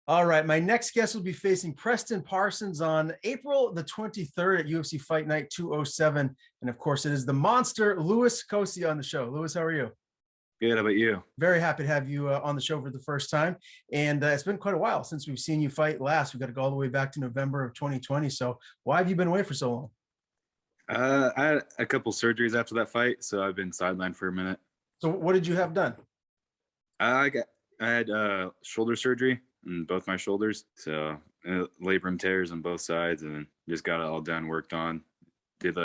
All right, my next guest will be facing Preston Parsons on April the 23rd at UFC Fight Night 207. And of course, it is the monster Louis Cosce on the show. Louis, how are you? Good. How about you? Very happy to have you on the show for the first time. And it's been quite a while since we've seen you fight last. We've got to go all the way back to November of 2020. So why have you been away for so long? I had a couple surgeries after that fight, so I've been sidelined for a minute. So what did you have done? I got I had shoulder surgery in both my shoulders, so labrum tears on both sides, and just got it all done, worked on. Did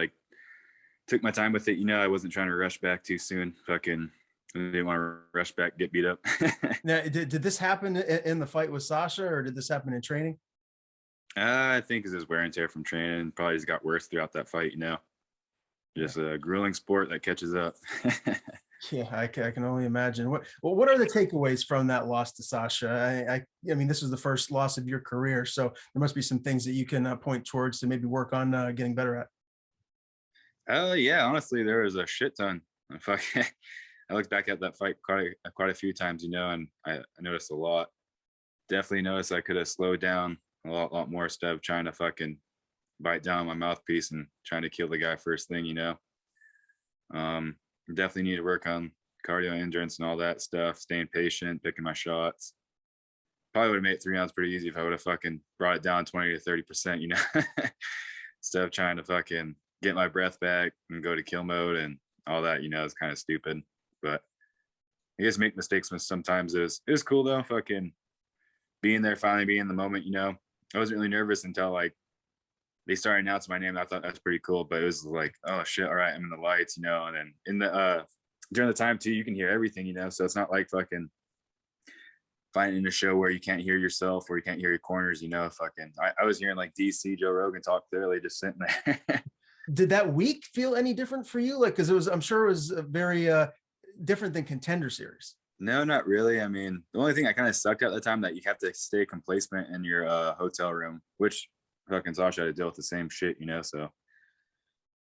took my time with it. I wasn't trying to rush back too soon. Fucking didn't want to rush back, get beat up. Now, did this happen in the fight with Sasha, or did this happen in training? I think it's just wear and tear from training. Probably just got worse throughout that fight. Just a grueling sport that catches up. Yeah, I can only imagine. What are the takeaways from that loss to Sasha? I mean, this was the first loss of your career, so there must be some things that you can point towards to maybe work on getting better at. Yeah, honestly, there was a shit ton. Fuck, I looked back at that fight quite a few times, and I noticed a lot. Definitely noticed I could have slowed down a lot more instead of trying to fucking bite down my mouthpiece and trying to kill the guy first thing. Definitely need to work on cardio endurance and all that stuff, staying patient, picking my shots. Probably would have made 3 rounds pretty easy if I would have fucking brought it down 20 to 30%, instead of trying to fucking get my breath back and go to kill mode and all that, it's kind of stupid. But I guess make mistakes sometimes. It was cool though, fucking being there, finally being in the moment. I wasn't really nervous until they started announcing my name. I thought that's pretty cool, but it was like, oh shit, all right, I'm in the lights, and then in the during the time too, you can hear everything, so it's not like fucking finding a show where you can't hear yourself or you can't hear your corners, fucking I was hearing like DC Joe Rogan talk clearly just sitting there. Did that week feel any different for you? Because I'm sure it was very different than Contender Series. No, not really. I mean, the only thing I kind of sucked at the time that you have to stay complacent in your hotel room, which fucking Sasha had to deal with the same shit, so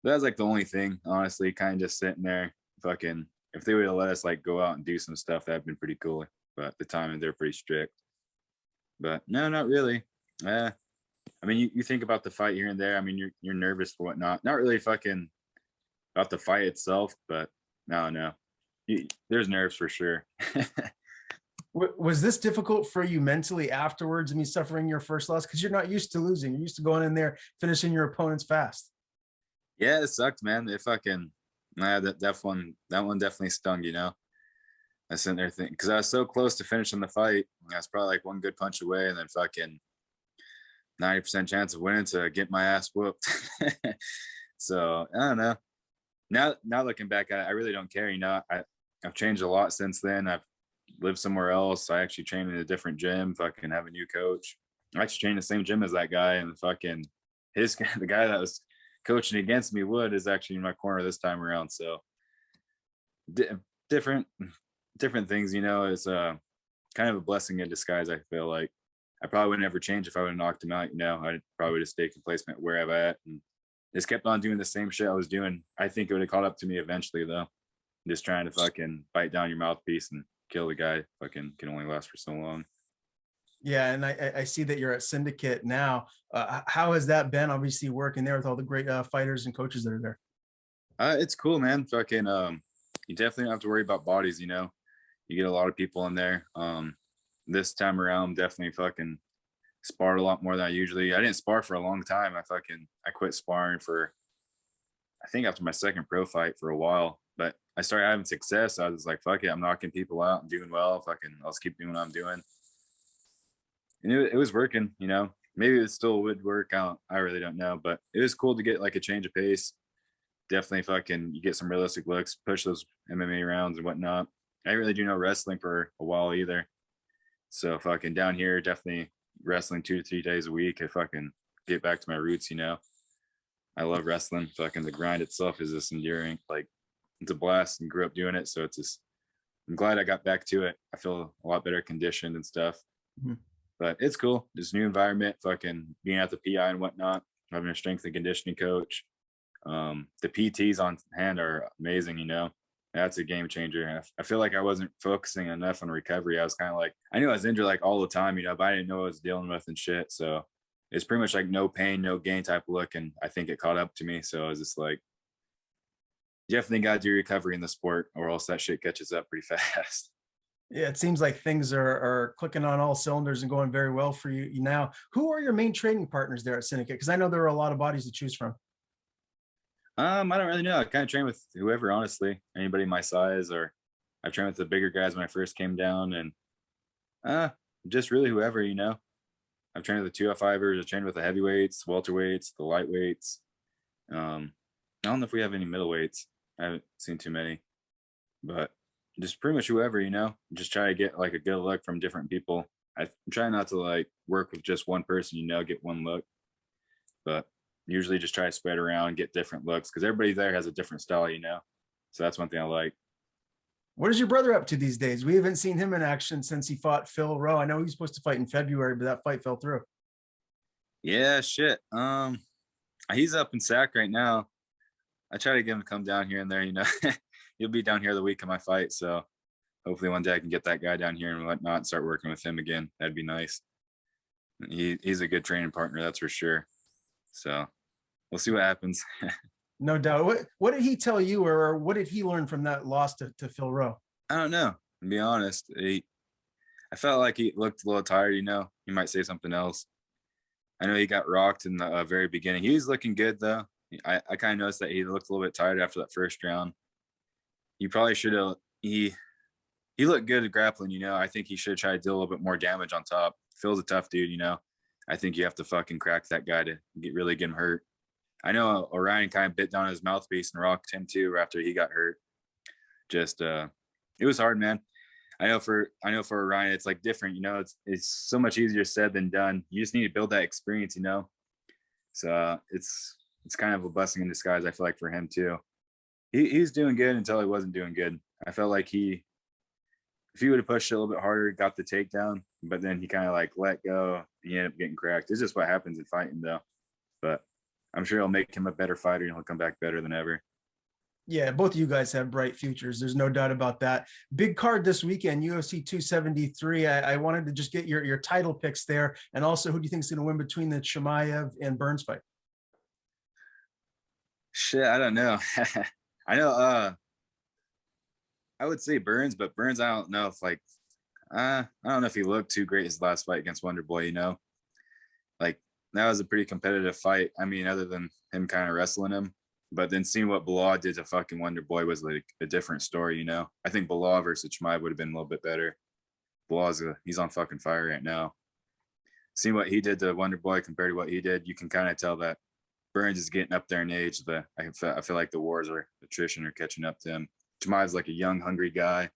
that was like the only thing, honestly, kind of just sitting there. Fucking, if they would have let us go out and do some stuff, that'd been pretty cool. But at the time, they're pretty strict. But no, not really. I mean, you think about the fight here and there. I mean, you're nervous for whatnot. Not really fucking about the fight itself, but no. There's nerves for sure. Was this difficult for you mentally afterwards? I mean, suffering your first loss, because you're not used to losing. You're used to going in there, finishing your opponents fast. Yeah, it sucked, man. It fucking that one definitely stung. I was sitting there thinking, because I was so close to finishing the fight. I was probably like one good punch away, and then fucking 90% chance of winning to get my ass whooped. So I don't know. Now looking back at it, I really don't care. I've changed a lot since then. I've lived somewhere else. I actually train in a different gym. Fucking have a new coach. I actually train in the same gym as that guy, and fucking the guy that was coaching against me is actually in my corner this time around. So different things. It's kind of a blessing in disguise. I feel like I probably would never change if I would have knocked him out. I'd probably just stay complacent where I'm at and just kept on doing the same shit I was doing. I think it would have caught up to me eventually, though. Just trying to fucking bite down your mouthpiece and kill the guy fucking can only last for so long. Yeah, and I see that you're at Syndicate now. How has that been? Obviously, working there with all the great fighters and coaches that are there. It's cool, man. Fucking you definitely don't have to worry about bodies. You get a lot of people in there. This time around, definitely fucking sparred a lot more than I usually. I didn't spar for a long time. I quit sparring for, I think, after my second pro fight for a while. But I started having success. So I was like, fuck it, I'm knocking people out. I'm doing well. Fucking, I'll keep doing what I'm doing. And it was working. Maybe it still would work out. I really don't know. But it was cool to get like a change of pace. Definitely fucking, you get some realistic looks, push those MMA rounds and whatnot. I didn't really do no wrestling for a while either. So fucking down here, definitely wrestling 2 to 3 days a week. I fucking get back to my roots. I love wrestling. Fucking the grind itself is just enduring. Like, it's a blast, and grew up doing it. So it's just, I'm glad I got back to it. I feel a lot better conditioned and stuff. Mm-hmm. But it's cool. This new environment, fucking being at the PI and whatnot, having a strength and conditioning coach. The PTs on hand are amazing. that's a game changer. And I feel like I wasn't focusing enough on recovery. I was kind of like, I knew I was injured like all the time, you know, but I didn't know what I was dealing with and shit. So it's pretty much like no pain, no gain type of look. And I think it caught up to me. So I was just like, you definitely got to do recovery in the sport or else that shit catches up pretty fast. Yeah, it seems like things are clicking on all cylinders and going very well for you now. Who are your main training partners there at Syndicate? Because I know there are a lot of bodies to choose from. I don't really know. I kind of train with whoever, honestly, anybody my size, or I trained with the bigger guys when I first came down, and uh, just really whoever, you know. I've trained with the 205ers, I've trained with the heavyweights, welterweights, the lightweights. I don't know if we have any middleweights. I haven't seen too many, but just pretty much whoever, you know. Just try to get like a good look from different people. I try not to like work with just one person, you know, get one look, but usually just try to spread around, get different looks because everybody there has a different style, you know. So that's one thing I like. What is your brother up to these days? We haven't seen him in action since he fought Phil Rowe. I know he was supposed to fight in February, but that fight fell through. Yeah, shit. He's up in Sac right now. I try to get him to come down here and there, you know. He'll be down here the week of my fight, so hopefully one day I can get that guy down here and whatnot and start working with him again. That'd be nice. He's a good training partner, that's for sure. So we'll see what happens. No doubt. What did he tell you, or what did he learn from that loss to Phil Rowe? I don't know. To be honest, I felt like he looked a little tired. You know, he might say something else. I know he got rocked in the very beginning. He was looking good though. I kind of noticed that he looked a little bit tired after that first round. He probably should have. He looked good at grappling. You know, I think he should try to do a little bit more damage on top. Phil's a tough dude. You know, I think you have to fucking crack that guy to really get him hurt. I know Orion kind of bit down his mouthpiece and rocked him too after he got hurt. Just it was hard, man. I know for Orion, it's like different, you know, it's so much easier said than done. You just need to build that experience, you know. So it's kind of a blessing in disguise, I feel like, for him too. He's doing good until he wasn't doing good. I felt like if he would have pushed a little bit harder, got the takedown, but then he kind of like let go. He ended up getting cracked. It's just what happens in fighting though. But I'm sure it'll make him a better fighter and he'll come back better than ever. Yeah, both of you guys have bright futures. There's no doubt about that. Big card this weekend, UFC 273. I wanted to just get your title picks there. And also, who do you think is going to win between the Chimaev and Burns fight? Shit, I don't know. I know I would say Burns, but Burns, I don't know if like I don't know if he looked too great his last fight against Wonder Boy, you know. Like that was a pretty competitive fight. I mean, other than him kind of wrestling him. But then seeing what Bilal did to fucking Wonder Boy was like a different story, you know. I think Bilal versus Chimaev would have been a little bit better. He's on fucking fire right now. Seeing what he did to Wonder Boy compared to what he did, you can kind of tell that Burns is getting up there in age. I feel like the wars or attrition are catching up to him. Chimaev's like a young, hungry guy,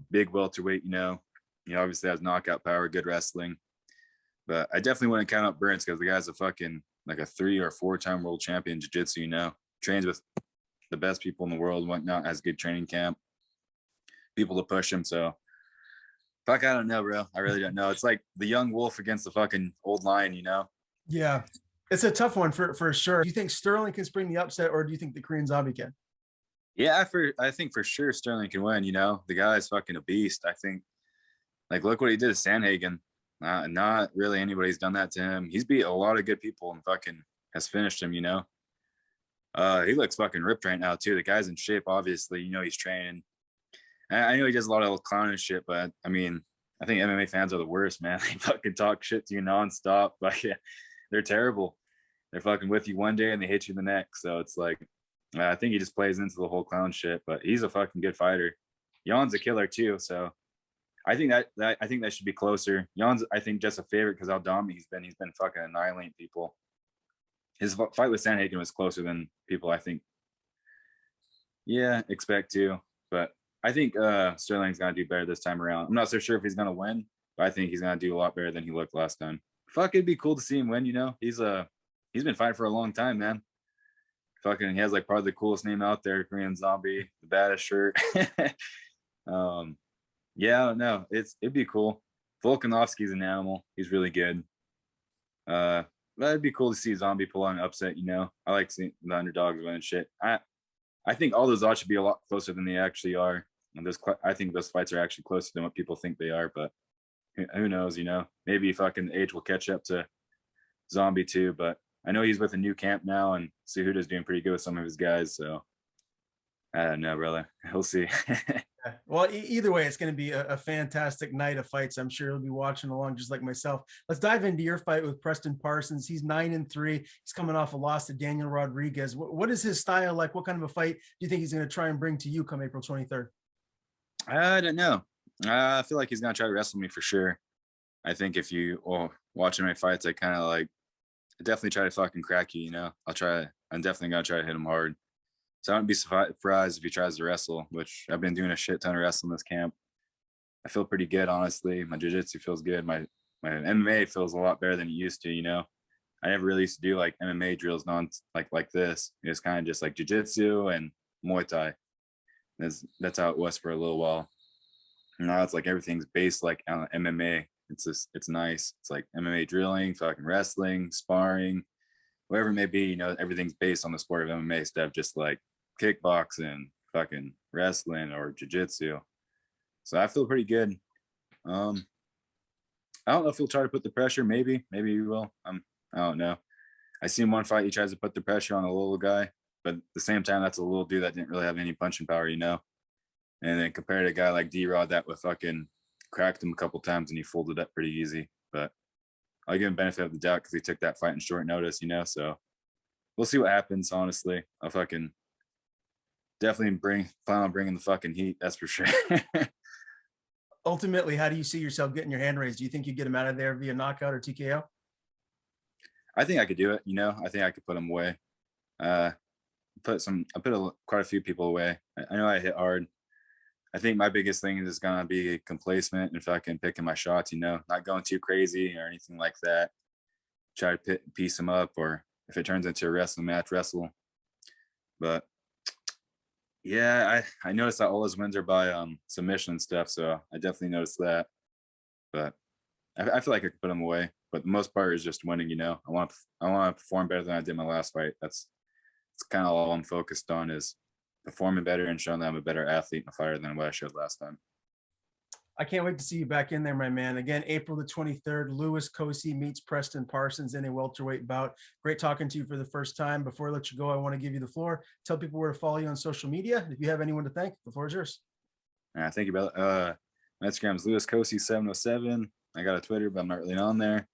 big welterweight, you know. He obviously has knockout power, good wrestling. But I definitely wouldn't count out Burns because the guy's a fucking like a 3 or 4-time world champion jiu-jitsu, you know. Trains with the best people in the world, whatnot, has good training camp, people to push him. So fuck, I don't know, bro. I really don't know. It's like the young wolf against the fucking old lion, you know? Yeah, it's a tough one for sure. Do you think Sterling can spring the upset, or do you think the Korean Zombie can? Yeah, I think for sure Sterling can win, you know. The guy's fucking a beast. I think like look what he did to Sandhagen. Not really anybody's done that to him. He's beat a lot of good people and fucking has finished him, you know. He looks fucking ripped right now too. The guy's in shape, obviously. You know he's training. I know he does a lot of clowning shit, but I mean, I think MMA fans are the worst, man. They fucking talk shit to you nonstop. Like, yeah, they're terrible. They're fucking with you one day and they hit you the next. So it's like, I think he just plays into the whole clown shit. But he's a fucking good fighter. Jan's a killer too. So I think that should be closer. Jan's, I think, just a favorite because how dominant he's been. He's been fucking annihilating people. His fight with Sandhagen was closer than people, I think, expect to. But I think Sterling's going to do better this time around. I'm not so sure if he's going to win, but I think he's going to do a lot better than he looked last time. Fuck, it'd be cool to see him win, you know? He's been fighting for a long time, man. Fucking, he has like probably the coolest name out there, Korean Zombie, the baddest shirt. Yeah, I don't know. It'd be cool. Volkanovski's an animal. He's really good. But it'd be cool to see Zombie pull on an upset, you know. I like seeing the underdogs win and shit. I think all those odds should be a lot closer than they actually are. And I think those fights are actually closer than what people think they are. But who knows? You know, maybe fucking age will catch up to Zombie too. But I know he's with a new camp now, and Cejudo's doing pretty good with some of his guys. So I don't know, brother. We'll see. Yeah. Well, either way, it's going to be a fantastic night of fights. I'm sure you'll be watching along just like myself. Let's dive into your fight with Preston Parsons. He's 9-3. He's coming off a loss to Daniel Rodriguez. What is his style like? What kind of a fight do you think he's going to try and bring to you come April 23rd? I don't know. I feel like he's gonna try to wrestle me for sure. I think if you watching my fights, I kind of like I definitely try to fucking crack you. You know, I'm definitely gonna try to hit him hard. So I wouldn't be surprised if he tries to wrestle, which I've been doing a shit ton of wrestling this camp. I feel pretty good, honestly. My jiu-jitsu feels good. My MMA feels a lot better than it used to, you know. I never really used to do like MMA drills like this. It was kind of just like jiu-jitsu and Muay Thai. That's how it was for a little while. Now it's like everything's based like on MMA. It's nice. It's like MMA drilling, fucking wrestling, sparring, whatever it may be, you know, everything's based on the sport of MMA instead of just like kickboxing, fucking wrestling or jiu-jitsu. So I feel pretty good. I don't know if he'll try to put the pressure. Maybe he will. I don't know. I seen one fight he tries to put the pressure on a little guy, but at the same time, that's a little dude that didn't really have any punching power, you know. And then compared to a guy like D-Rod that would fucking cracked him a couple times and he folded up pretty easy. But I'll give him benefit of the doubt because he took that fight in short notice, you know. So we'll see what happens. Honestly, I'll fucking definitely plan on bringing the fucking heat. That's for sure. Ultimately, how do you see yourself getting your hand raised? Do you think you get him out of there via knockout or TKO? I think I could do it. You know, I think I could put him away. I put quite a few people away. I know I hit hard. I think my biggest thing is gonna be complacent and fucking picking my shots. You know, not going too crazy or anything like that. Try to piece him up, or if it turns into a wrestling match, wrestle. But yeah, I noticed that all his wins are by submission and stuff, so I definitely noticed that. But I feel like I could put him away. But the most part is just winning. You know, I want to perform better than I did my last fight. It's kind of all I'm focused on is performing better and showing that I'm a better athlete and a fighter than what I showed last time. I can't wait to see you back in there, my man. Again, April the 23rd, Louis Cosce meets Preston Parsons in a welterweight bout. Great talking to you for the first time. Before I let you go, I want to give you the floor. Tell people where to follow you on social media. If you have anyone to thank, the floor is yours. Thank you, brother. My Instagram is Louis Cosce 707. I got a Twitter, but I'm not really on there.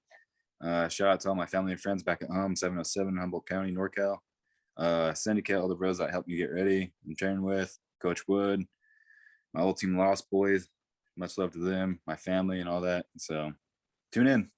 Shout out to all my family and friends back at home, 707 Humboldt County, NorCal. Syndicate, all the bros that helped me get ready and train with, Coach Wood, my old team Lost Boys. Much love to them, my family, and all that. So tune in.